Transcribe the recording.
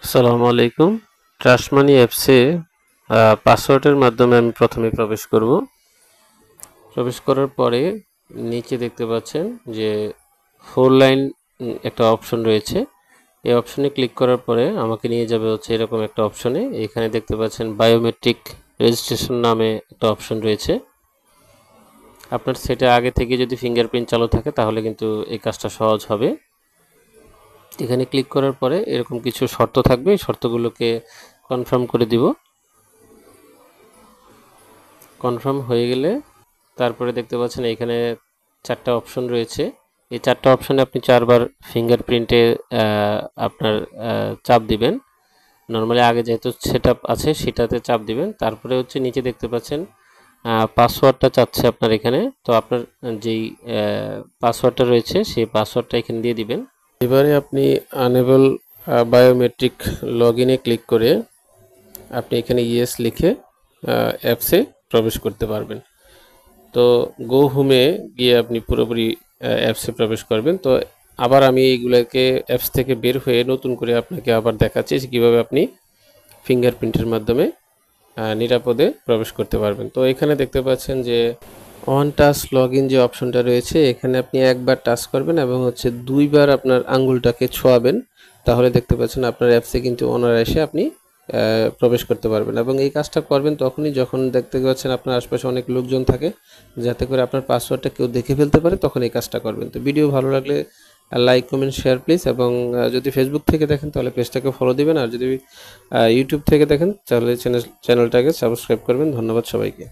আসসালামু আলাইকুম। ট্রাস্ট মানি অ্যাপসে পাসওয়ার্ডের মাধ্যমে আমি প্রথমে প্রবেশ করব। প্রবেশ করার পরে নিচে দেখতে পাচ্ছেন যে 4 লাইন একটা অপশন রয়েছে। এই অপশনে ক্লিক করার পরে আমাকে নিয়ে যাবে হচ্ছে এরকম একটা অপশনে। এখানে দেখতে পাচ্ছেন বায়োমেট্রিক রেজিস্ট্রেশন নামে একটা অপশন রয়েছে। আপনার সেটা আগে থেকে যদি ফিঙ্গারপ্রিন্ট চালু থাকে তাহলে কিন্তু এই কাজটা সহজ হবে। এখানে ক্লিক করার পরে এরকম কিছু শর্ত থাকবে, এই শর্তগুলোকে কনফার্ম করে দিব। কনফার্ম হয়ে গেলে তারপরে দেখতে পাচ্ছেন এখানে 4টা অপশন রয়েছে। এই 4টা অপশনে আপনি 4বার ফিঙ্গারপ্রিন্টে আপনার চাপ দিবেন। নর্মালি আগে যেহেতু সেটআপ আছে সেটাতে চাপ দিবেন। তারপরে হচ্ছে নিচে দেখতে পাচ্ছেন পাসওয়ার্ডটা চাচ্ছে আপনার এখানে। তো আপনার যেই পাসওয়ার্ডটা রয়েছে সেই পাসওয়ার্ডটা এখানে দিয়ে দিবেন। এবারে আপনি আনেবল বায়োমেট্রিক লগইনে ক্লিক করে আপনি এখানে ইয়েস লিখে অ্যাপসে প্রবেশ করতে পারবেন। তো গো হোমে গিয়ে আপনি পুরোপুরি অ্যাপসে প্রবেশ করবেন। তো আবার আমি এইগুলোকে অ্যাপস থেকে বের হয়ে নতুন করে আপনাকে আবার দেখাচ্ছি যে কীভাবে আপনি ফিঙ্গারপ্রিন্টের মাধ্যমে নিরাপদে প্রবেশ করতে পারবেন। তো এখানে দেখতে পাচ্ছেন যে ওয়ান টাচ লগ ইন যে অপশনটা রয়েছে এখানে আপনি একবার টাচ করবেন এবং হচ্ছে 2বার আপনার আঙ্গুলটাকে ছোঁয়াবেন, তাহলে দেখতে পাচ্ছেন আপনার অ্যাপসে কিন্তু অনায়াসে আপনি প্রবেশ করতে পারবেন। এবং এই কাজটা করবেন তখনই যখন দেখতে পাচ্ছেন আপনার আশপাশে অনেক লোকজন থাকে, যাতে করে আপনার পাসওয়ার্ডটা কেউ দেখে ফেলতে পারে, তখন এই কাজটা করবেন। তো ভিডিও ভালো লাগলে লাইক কমেন্ট শেয়ার প্লিজ। এবং যদি ফেসবুক থেকে দেখেন তাহলে পেজটাকে ফলো দিবেন, আর যদি ইউটিউব থেকে দেখেন তাহলে চ্যানেলটাকে সাবস্ক্রাইব করবেন। ধন্যবাদ সবাইকে।